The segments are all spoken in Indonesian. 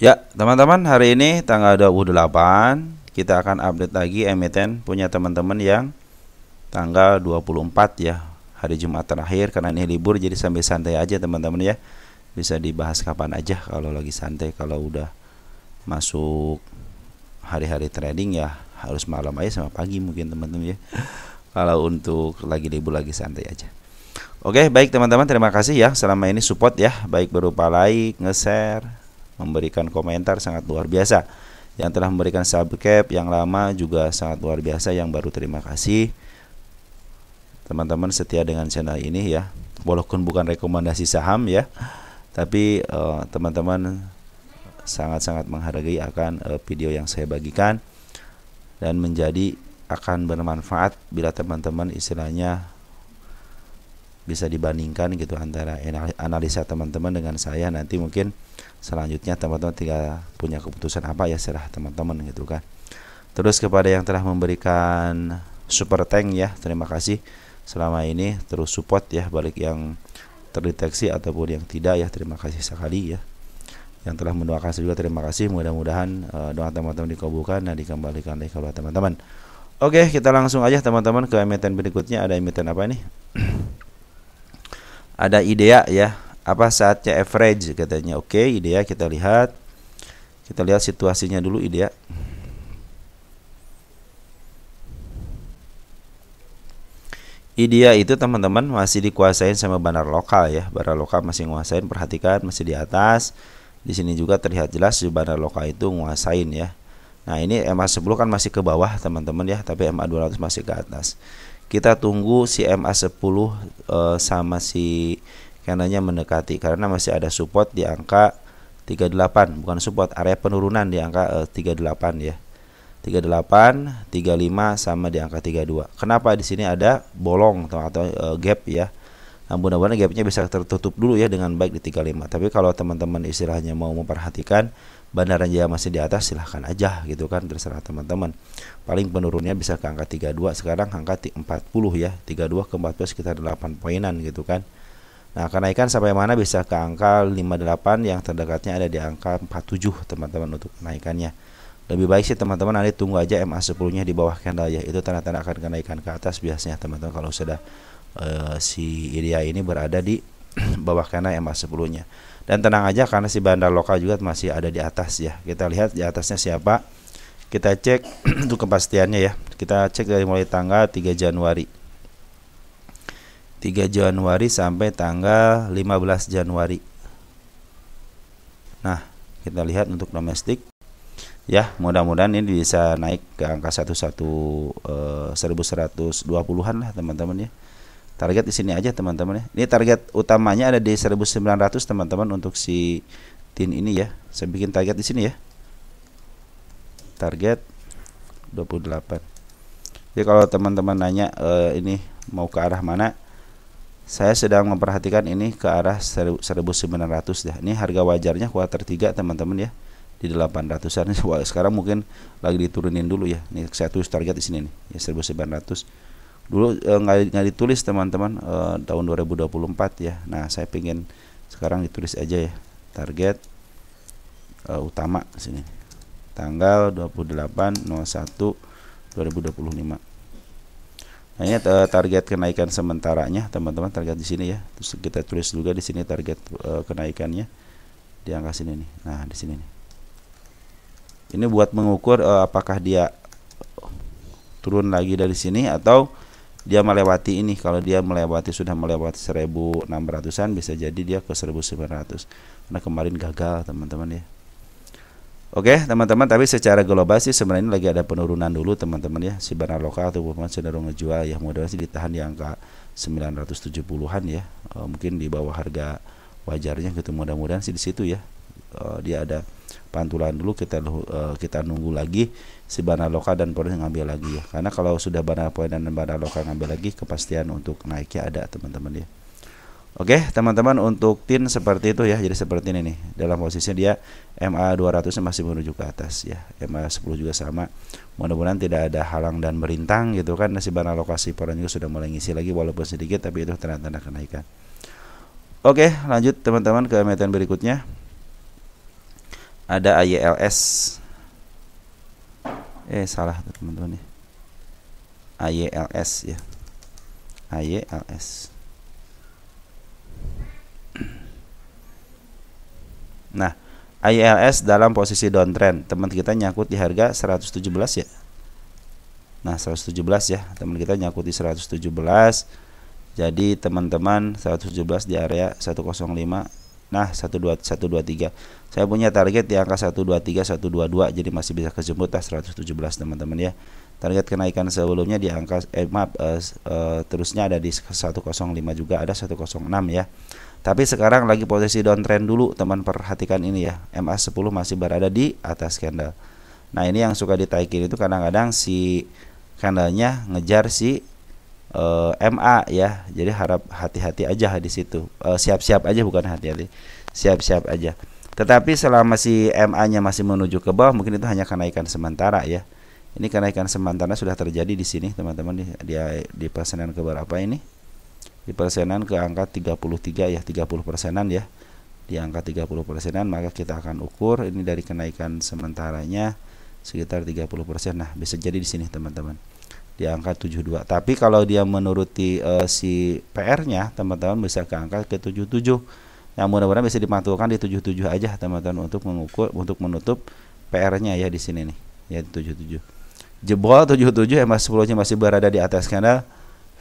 Ya, teman-teman, hari ini tanggal 28 kita akan update lagi emiten punya teman-teman yang tanggal 24 ya, hari Jumat terakhir. Karena ini libur jadi sambil santai aja teman-teman ya. Bisa dibahas kapan aja kalau lagi santai. Kalau udah masuk hari-hari trading ya harus malam aja sama pagi mungkin teman-teman ya. Kalau untuk lagi libur lagi santai aja. Oke, baik teman-teman, terima kasih ya selama ini support ya, baik berupa like, nge-share, memberikan komentar sangat luar biasa. Yang telah memberikan subscribe yang lama juga sangat luar biasa, yang baru terima kasih. Teman-teman setia dengan channel ini ya. Walaupun bukan rekomendasi saham ya, tapi teman-teman sangat-sangat menghargai akan video yang saya bagikan dan menjadi akan bermanfaat bila teman-teman istilahnya bisa dibandingkan gitu antara analisa teman-teman dengan saya. Nanti mungkin selanjutnya teman-teman tinggal punya keputusan apa ya, serah teman-teman gitu kan. Terus kepada yang telah memberikan super thank ya, terima kasih selama ini terus support ya, balik yang terdeteksi ataupun yang tidak ya, terima kasih sekali ya. Yang telah mendoakan juga terima kasih, mudah-mudahan doa teman-teman dikabulkan dan dikembalikan lagi kepada teman-teman. Oke, kita langsung aja teman-teman ke emiten berikutnya. Ada emiten apa nih? Ada IDEA ya, apa saatnya average katanya. Oke, IDEA kita lihat situasinya dulu IDEA. IDEA itu teman-teman masih dikuasain sama bandar lokal ya, bandar lokal masih nguasain. Perhatikan masih di atas. Di sini juga terlihat jelas di bandar lokal itu nguasain ya. Nah ini MA10 kan masih ke bawah teman-teman ya, tapi MA200 masih ke atas. Kita tunggu si MA10 sama si kanannya mendekati, karena masih ada support di angka 38, bukan support, area penurunan di angka 38 ya. 38, 35 sama di angka 32. Kenapa di sini ada bolong atau gap ya? Nah, mudah-mudahan gapnya bisa tertutup dulu ya dengan baik di 35. Tapi kalau teman-teman istilahnya mau memperhatikan bandaran jaya masih di atas, silahkan aja gitu kan, terserah teman-teman. Paling penurunnya bisa ke angka 32, sekarang angka 40 ya, 32 ke 40 sekitar 8 poinan gitu kan. Nah kenaikan sampai mana bisa ke angka 58, yang terdekatnya ada di angka 47 teman-teman untuk kenaikannya. Lebih baik sih teman-teman nanti tunggu aja MA10 nya di bawah candle ya, itu tanda-tanda akan kenaikan ke atas biasanya teman-teman kalau sudah si IDEA ini berada di bawah candle MA10 nya. Dan tenang aja karena si bandar lokal juga masih ada di atas ya. Kita lihat di atasnya siapa. Kita cek untuk kepastiannya ya. Kita cek dari mulai tanggal 3 Januari. 3 Januari sampai tanggal 15 Januari. Nah, kita lihat untuk domestik. Ya, mudah-mudahan ini bisa naik ke angka 1120-an lah teman-teman ya. Target di sini aja teman-teman ya. Ini target utamanya ada di 1900 teman-teman untuk si tin ini ya. Saya bikin target di sini ya. Target 28. Jadi kalau teman-teman nanya ini mau ke arah mana? Saya sedang memperhatikan ini ke arah 1900 dah. Ini harga wajarnya kuartal 3 teman-teman ya. Di 800-an. Sekarang mungkin lagi diturunin dulu ya. Ini saya tulis target di sini nih, ya 1900. Dulu nggak ditulis teman-teman tahun 2024 ya. Nah saya pengen sekarang ditulis aja ya, target utama sini tanggal 28/01/2025. Nah ini target kenaikan sementaranya teman-teman, target di sini ya. Terus kita tulis juga di sini target kenaikannya di angka sini nih. Nah di sini nih. Ini buat mengukur apakah dia turun lagi dari sini atau dia melewati ini. Kalau dia sudah melewati 1600-an, bisa jadi dia ke 1900. Karena kemarin gagal teman-teman ya. Oke teman-teman, tapi secara global sih sebenarnya lagi ada penurunan dulu teman-teman ya. Si bandar lokal tuh cenderung ngejual ya, mudah-mudahan sih ditahan di angka 970-an ya. Mungkin di bawah harga wajarnya gitu, mudah-mudahan sih di situ ya. Dia ada pantulan dulu, kita nunggu lagi si bandar lokal dan polres ngambil lagi ya. Karena kalau sudah bandar polres dan bandar lokal ngambil lagi, kepastian untuk naiknya ada teman-teman ya. Oke teman-teman, untuk tin seperti itu ya. Jadi seperti ini nih, dalam posisinya dia MA200 masih menuju ke atas ya. MA10 juga sama. Mudah-mudahan tidak ada halang dan merintang gitu kan. Si bandar lokal si polres juga sudah mulai ngisi lagi walaupun sedikit, tapi itu tanda-tanda kenaikan. Oke lanjut teman-teman ke emiten berikutnya. ada AYLS. Salah teman-teman ya. AYLS ya. AYLS. Nah, AYLS dalam posisi downtrend. Teman kita nyangkut di harga 117 ya. Nah, 117 ya. Teman kita nyangkut di 117. Jadi teman-teman 117 di area 105. Nah, 123. Saya punya target di angka 123, 122. Jadi masih bisa kejemput 117 teman-teman ya. Target kenaikan sebelumnya di angka terusnya ada di 105 juga, ada 106 ya. Tapi sekarang lagi posisi downtrend dulu, teman perhatikan ini ya. MA10 masih berada di atas candle. Nah, ini yang suka ditaikin itu kadang-kadang si candlenya ngejar si MA ya. Jadi harap hati-hati aja di situ. Siap-siap aja, bukan hati-hati. Siap-siap aja. Tetapi selama si MA-nya masih menuju ke bawah, mungkin itu hanya kenaikan sementara ya. Ini kenaikan sementara sudah terjadi di sini, teman-teman. Dia di persenan ke berapa ini? Di persenan ke angka 33 ya, 30%-an ya. Di angka 30%-an, maka kita akan ukur ini dari kenaikan sementaranya sekitar 30%. Nah, bisa jadi di sini teman-teman. Di angka 72. Tapi kalau dia menuruti si PR-nya, teman-teman bisa ke angka ke 77. Yang mudah-mudahan bisa dimantulkan di 77 aja teman-teman untuk mengukur, untuk menutup PR-nya ya di sini nih. Ya 77. Jebol 77 MA10-nya masih berada di atas candle.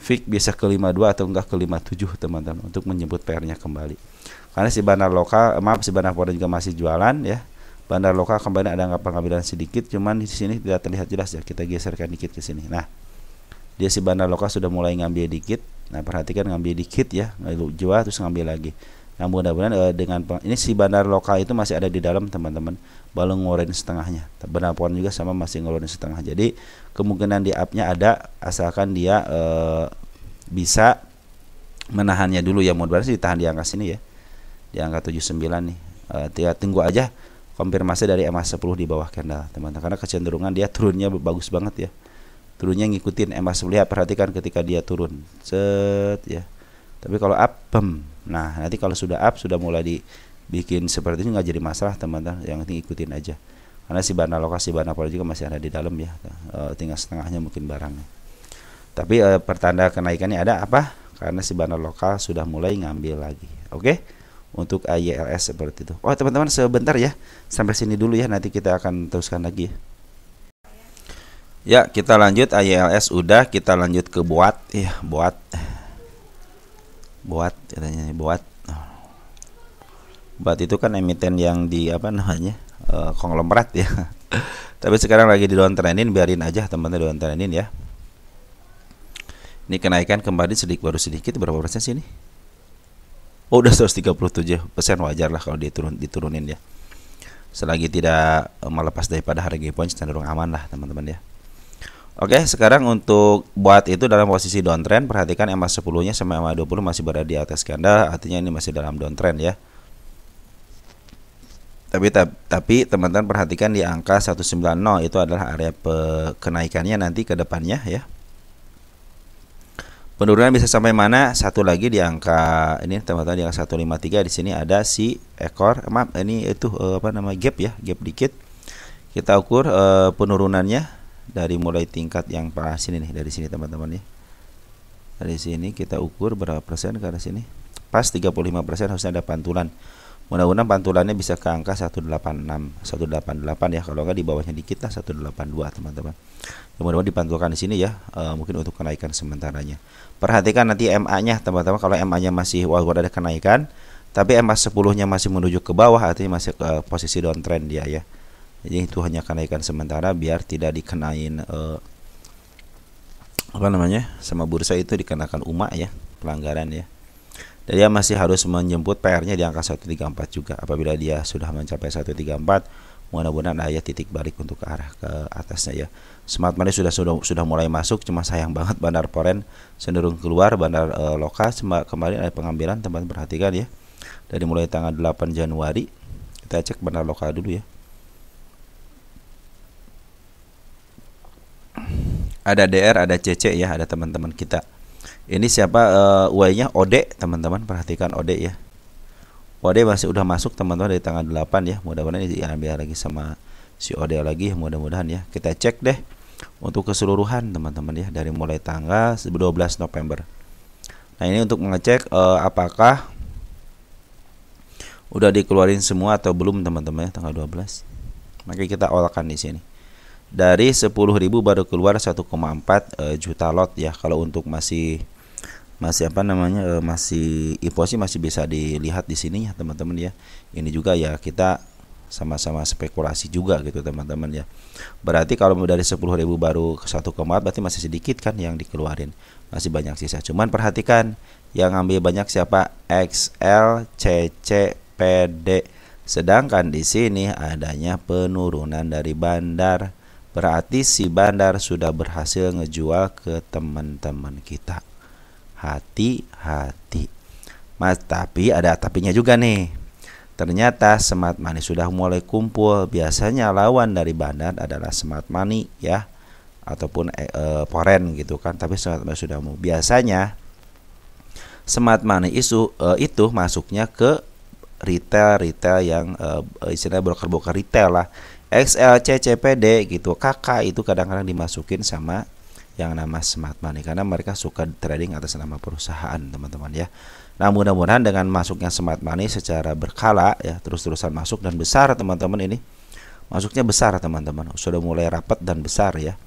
Fix bisa ke 52 atau enggak ke 57 teman-teman untuk menjemput PR-nya kembali. Karena si bandar lokal, si bandar foreign juga masih jualan ya. Bandar lokal kembali ada pengambilan sedikit, cuman di sini tidak terlihat jelas ya. Kita geserkan dikit ke sini. Nah, dia si bandar lokal sudah mulai ngambil dikit. Nah, perhatikan ngambil dikit ya, lalu jual terus ngambil lagi. Nah, mudah-mudahan dengan ini si bandar lokal itu masih ada di dalam teman-teman. Baru ngeluarin setengahnya. Bandar foreign juga sama masih ngeluarin setengah. Jadi kemungkinan di up-nya ada asalkan dia bisa menahannya dulu ya. Mudah-mudahan sih ditahan di angka sini ya. Di angka 79 nih. Tunggu aja konfirmasi dari MA10 di bawah candle teman-teman. Karena kecenderungan dia turunnya bagus banget ya. Turunnya ngikutin MA10 ya, perhatikan ketika dia turun. Set ya. Tapi kalau up, nah nanti kalau sudah up, sudah mulai dibikin seperti ini nggak jadi masalah teman-teman. Yang penting ikutin aja. Karena si bandar lokal, si bandar foreign juga masih ada di dalam ya. Tinggal setengahnya mungkin barangnya. Tapi pertanda kenaikannya ada apa? Karena si bandar lokal sudah mulai ngambil lagi. Oke? Untuk AYLS seperti itu. Oh teman-teman sebentar ya. Sampai sini dulu ya. Nanti kita akan teruskan lagi ya. Ya kita lanjut AYLS udah. Kita lanjut ke buat ya. Buat katanya buat itu kan emiten yang di apa namanya konglomerat ya. Tapi sekarang lagi di downtrendin, biarin aja teman-teman downtrendin ya. Ini kenaikan kembali baru sedikit, berapa persen sih ini? Oh udah 137%, wajar lah kalau diturunin ya. Selagi tidak melepas daripada harga point, cenderung aman lah teman-teman ya. Oke, sekarang untuk buat itu dalam posisi downtrend, perhatikan MA10-nya sama MA20 masih berada di atas candle, artinya ini masih dalam downtrend ya. Tapi teman-teman perhatikan di angka 190 itu adalah area kenaikannya nanti ke depannya ya. Penurunan bisa sampai mana? Satu lagi di angka ini teman-teman di angka 153, di sini ada si ekor, ini itu gap ya, gap dikit. Kita ukur penurunannya dari mulai tingkat yang pas sini nih, dari sini teman-teman ya. Dari sini kita ukur berapa persen ke arah sini. Pas 35% harusnya ada pantulan. Mudah-mudahan pantulannya bisa ke angka 186, 188 ya. Kalau enggak di bawahnya dikit lah 182 teman-teman. Mudah-mudahan dipantulkan di sini ya, mungkin untuk kenaikan sementaranya. Perhatikan nanti MA-nya teman-teman. Kalau MA-nya masih walaupun ada kenaikan, tapi MA10-nya masih menuju ke bawah, artinya masih ke posisi downtrend dia ya. Jadi itu hanya kenaikan sementara biar tidak dikenain sama bursa itu dikenakan UMA ya, pelanggaran ya. Dan dia masih harus menjemput PR-nya di angka 134 juga. Apabila dia sudah mencapai 134, mudah-mudahan ada titik balik untuk ke arah ke atasnya ya. Smart money sudah mulai masuk, cuma sayang banget bandar foreign cenderung keluar, bandar lokal kemarin ada pengambilan, teman-teman perhatikan ya. Dari mulai tanggal 8 Januari kita cek bandar lokal dulu ya. Ada DR, ada CC ya, ada teman-teman kita. Ini siapa? Y-nya OD, teman-teman perhatikan OD ya. OD masih udah masuk teman-teman dari tanggal 8 ya. Mudah-mudahan ini diambil lagi sama si OD lagi, mudah-mudahan ya. Kita cek deh untuk keseluruhan teman-teman ya, dari mulai tanggal 12 November. Nah, ini untuk mengecek apakah udah dikeluarin semua atau belum teman-teman ya, tanggal 12. Maka kita olahkan di sini. Dari 10.000 baru keluar 1,4 juta lot ya. Kalau untuk masih apa namanya masih IPO masih bisa dilihat di sini ya teman-teman ya. Ini juga ya kita sama-sama spekulasi juga gitu teman-teman ya. Berarti kalau dari 10.000 baru ke 1,4 berarti masih sedikit kan yang dikeluarin. Masih banyak sisa. Cuman perhatikan yang ambil banyak siapa? XL, CC, PD. Sedangkan di sini adanya penurunan dari bandar. Berarti si bandar sudah berhasil ngejual ke teman-teman kita. Hati-hati. Mas, tapi ada tapinya juga nih. Ternyata smart money sudah mulai kumpul. Biasanya lawan dari bandar adalah smart money ya, ataupun foreign gitu kan. Tapi smart money sudah mau. Biasanya smart money itu masuknya ke retail yang istilahnya broker retail lah. XL, CCPD gitu, KK itu kadang-kadang dimasukin sama yang nama smart money karena mereka suka trading atas nama perusahaan teman-teman ya. Nah, mudah-mudahan dengan masuknya smart money secara berkala ya, terus-terusan masuk dan besar teman-teman, ini masuknya besar teman-teman, sudah mulai rapat dan besar ya.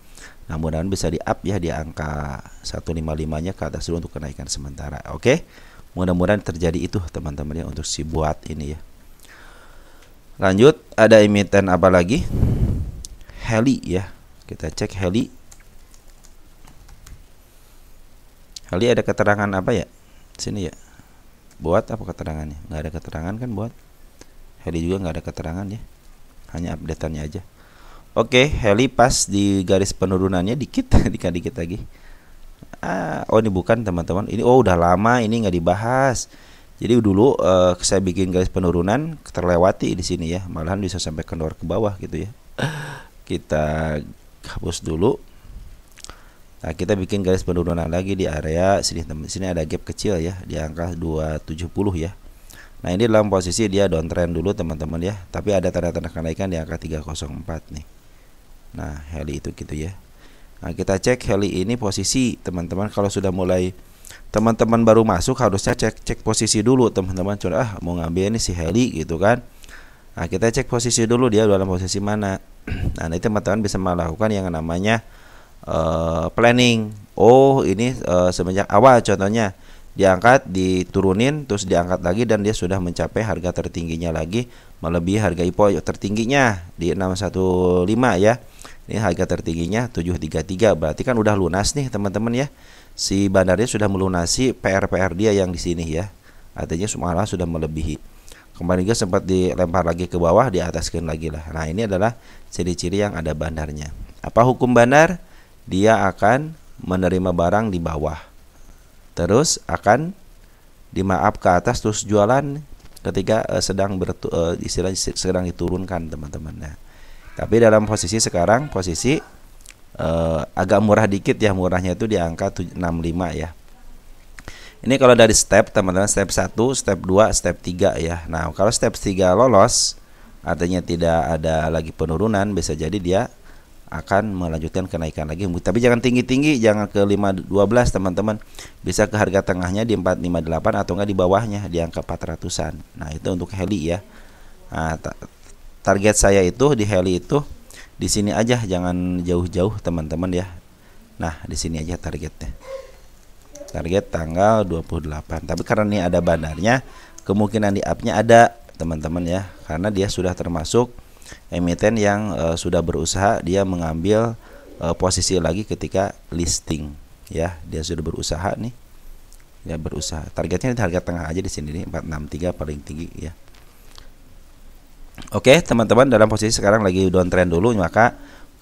Nah, mudah-mudahan bisa di up ya di angka 155-nya ke atas dulu untuk kenaikan sementara. Oke, mudah-mudahan terjadi itu teman-teman ya untuk si buat ini ya. Lanjut, ada emiten apa lagi? Heli ya. Kita cek Heli. Heli ada keterangan apa ya? Sini ya. Buat apa keterangannya? Nggak ada keterangan kan buat. Heli juga nggak ada keterangan ya. Hanya updateannya aja. Oke, Heli pas di garis penurunannya dikit, dikit lagi. Oh ini bukan teman-teman. Ini udah lama ini nggak dibahas. Jadi dulu saya bikin garis penurunan terlewati di sini ya, malahan bisa sampai kendor ke bawah gitu ya. Kita hapus dulu. Nah, kita bikin garis penurunan lagi di area sini. Sini ada gap kecil ya di angka 270 ya. Nah, ini dalam posisi dia downtrend dulu teman-teman ya, tapi ada tanda-tanda kenaikan di angka 304 nih. Nah, Heli itu gitu ya. Nah, kita cek Heli ini posisi teman-teman, kalau sudah mulai teman-teman baru masuk harusnya cek posisi dulu teman-teman. Coba mau ngambil ini si Heli gitu kan. Nah, kita cek posisi dulu dia dalam posisi mana. Nah, nanti teman-teman bisa melakukan yang namanya planning. Oh, ini semenjak awal contohnya diangkat, diturunin, terus diangkat lagi dan dia sudah mencapai harga tertingginya lagi, melebihi harga IPO tertingginya di 615 ya. Ini harga tertingginya 733, berarti kan udah lunas nih teman-teman ya. Si bandarnya sudah melunasi PR dia yang di sini ya. Artinya malah sudah melebihi. Kemarin juga sempat dilempar lagi ke bawah, di ataskan lagi lah. Nah, ini adalah ciri-ciri yang ada bandarnya. Apa hukum bandar? Dia akan menerima barang di bawah, terus akan dimaaf ke atas, terus jualan ketika sedang diturunkan teman-teman. Nah, tapi dalam posisi sekarang posisi agak murah dikit ya, murahnya itu di angka 65 ya. Ini kalau dari step teman-teman, step 1, step 2, step 3 ya. Nah, kalau step 3 lolos, artinya tidak ada lagi penurunan, bisa jadi dia akan melanjutkan kenaikan lagi. Tapi jangan tinggi-tinggi, jangan ke 512 teman-teman. Bisa ke harga tengahnya di 458 atau enggak di bawahnya di angka 400-an. Nah, itu untuk Heli ya. Nah, target saya itu di Heli itu di sini aja, jangan jauh-jauh teman-teman ya. Nah, di sini aja targetnya. Target tanggal 28. Tapi karena ini ada bandarnya, kemungkinan di up-nya ada teman-teman ya, karena dia sudah termasuk emiten yang sudah berusaha, dia mengambil posisi lagi ketika listing ya. Dia sudah berusaha nih. Ya, berusaha. Targetnya di harga tengah aja di sini nih, 463 paling tinggi ya. Oke, teman-teman, dalam posisi sekarang lagi downtrend dulu, maka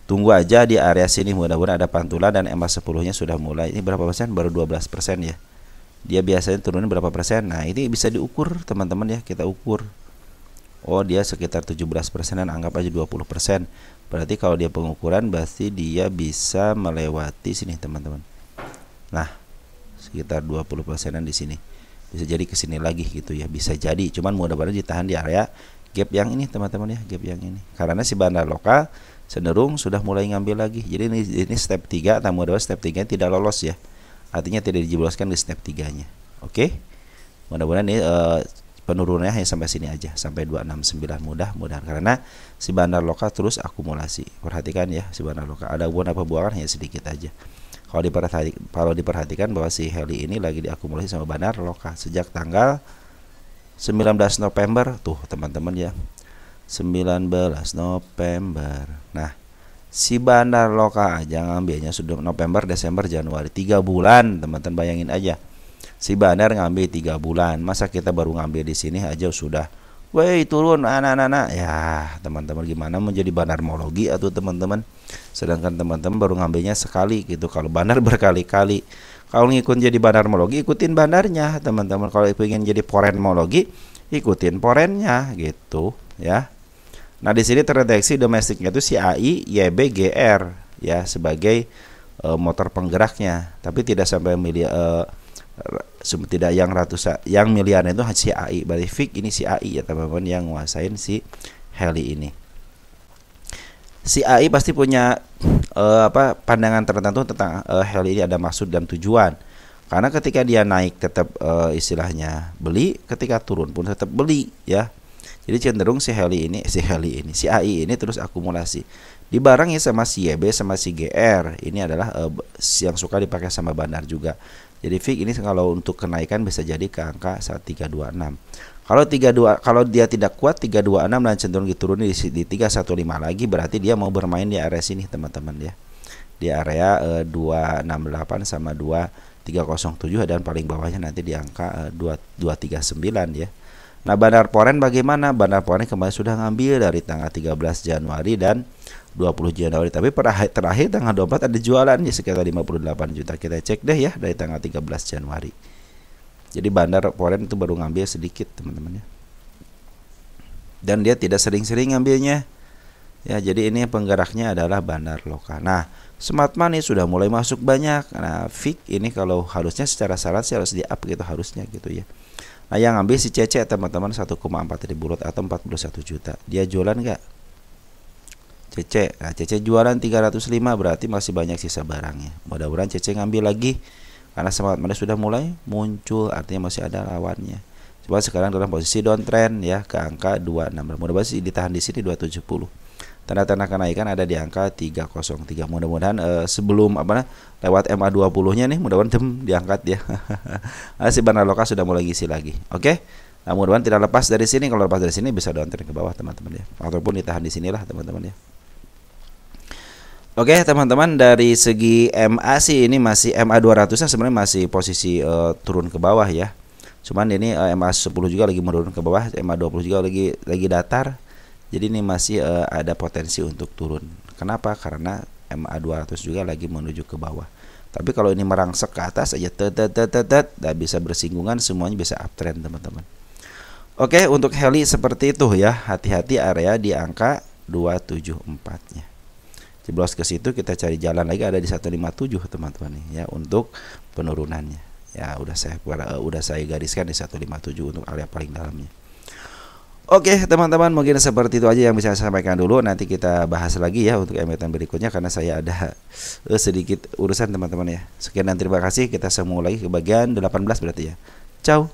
tunggu aja di area sini, mudah-mudahan ada pantulan dan EMA 10-nya sudah mulai. Ini berapa persen? Baru 12% ya. Dia biasanya turunin berapa persen? Nah, ini bisa diukur teman-teman ya, kita ukur. Oh, dia sekitar 17%-an, anggap aja 20%. Berarti kalau dia pengukuran berarti dia bisa melewati sini teman-teman. Nah, sekitar 20%-an di sini. bisa jadi ke sini lagi gitu ya, bisa jadi. Cuman mudah-mudahan ditahan di area gap yang ini teman-teman ya, gap yang ini. Karena si bandar lokal cenderung sudah mulai ngambil lagi. Jadi ini step 3, namun mudah-mudahan step 3 tidak lolos ya. Artinya tidak dijebloskan di step 3-nya. Oke. Mudah-mudahan ini penurunannya hanya sampai sini aja, sampai 269 mudah-mudahan, karena si bandar lokal terus akumulasi. Perhatikan ya, si bandar lokal ada buangan hanya sedikit aja. Kalau diperhatikan bahwa si Heli ini lagi diakumulasi sama bandar lokal sejak tanggal 19 November tuh teman-teman ya. 19 November. Nah, si bandar lokal aja ngambilnya sudah November, Desember, Januari, 3 bulan teman-teman, bayangin aja. Si bandar ngambil 3 bulan, masa kita baru ngambil di sini aja sudah, woi turun anak-anak. Ya teman-teman, gimana menjadi bandarmologi atau teman-teman? Sedangkan teman-teman baru ngambilnya sekali gitu. Kalau bandar berkali-kali, kalau ngikut jadi bandarmologi ikutin bandarnya teman-teman. Kalau ingin jadi porenmologi ikutin porennya gitu ya. Nah di sini terdeteksi domestiknya itu si AI YB GR ya sebagai motor penggeraknya, tapi tidak sampai tidak yang ratusan, yang miliaran itu si AI. Berarti fix ini si AI ya teman-teman yang nguasain si Heli ini. Si AI pasti punya pandangan tertentu tentang Heli ini, ada maksud dan tujuan. Karena ketika dia naik tetap istilahnya beli, ketika turun pun tetap beli ya. Jadi cenderung si AI ini terus akumulasi. Dibarengin sama si YB sama si GR. Ini adalah yang suka dipakai sama bandar juga. Jadi fix ini kalau untuk kenaikan bisa jadi ke angka 326. Kalau dia tidak kuat 326 dan cenderung dituruni di 315 lagi, berarti dia mau bermain di area sini teman-teman ya. Di area 268 sama 2307 dan paling bawahnya nanti di angka 2239 ya. Nah, bandar poren bagaimana? Bandar poren kemarin sudah ngambil dari tanggal 13 Januari dan 20 Januari, tapi terakhir tanggal 24 ada jualannya sekitar 58 juta. Kita cek deh ya dari tanggal 13 Januari. Jadi bandar poren itu baru ngambil sedikit teman-teman ya. Dan dia tidak sering-sering ngambilnya. Ya, jadi ini penggeraknya adalah bandar lokal. Nah, smart money sudah mulai masuk banyak. Nah, fix ini kalau harusnya secara syarat sih harus di-up gitu harusnya gitu ya. Nah, yang ambil si CC teman-teman 1,4 ribu lot atau 41 juta. Dia jualan nggak? CC. Nah, CC jualan 305, berarti masih banyak sisa barangnya. Mudah-mudahan CC ngambil lagi karena smart money sudah mulai muncul, artinya masih ada lawannya. Coba sekarang dalam posisi downtrend ya ke angka 26. Mudah-mudahan sih ditahan di sini 270. Tanda-tanda kenaikan ada di angka 303. Mudah-mudahan sebelum lewat MA20-nya nih, mudah-mudahan diangkat ya. Si bandar lokal sudah mulai ngisi lagi. Oke. Nah, mudah-mudahan tidak lepas dari sini. Kalau lepas dari sini bisa downtrend ke bawah teman-teman ya. Ataupun ditahan di sinilah teman-teman ya. Oke teman-teman, dari segi MA sih ini masih MA 200 sebenarnya masih posisi turun ke bawah ya. Cuman ini MA 10 juga lagi menurun ke bawah, MA 20 juga lagi datar. Jadi ini masih ada potensi untuk turun. Kenapa? Karena MA 200 juga lagi menuju ke bawah. Tapi kalau ini merangsek ke atas aja dan bisa bersinggungan, semuanya bisa uptrend teman-teman. Oke, untuk Heli seperti itu ya. Hati-hati area di angka 274-nya. Jeblos ke situ, kita cari jalan lagi ada di 157 teman-teman nih ya untuk penurunannya. Ya udah saya gariskan di 157 untuk area paling dalamnya. Oke teman-teman, mungkin seperti itu aja yang bisa saya sampaikan dulu. Nanti kita bahas lagi ya untuk emiten berikutnya karena saya ada sedikit urusan teman-teman ya. Sekian dan terima kasih. Kita semua lagi ke bagian 18 berarti ya. Ciao.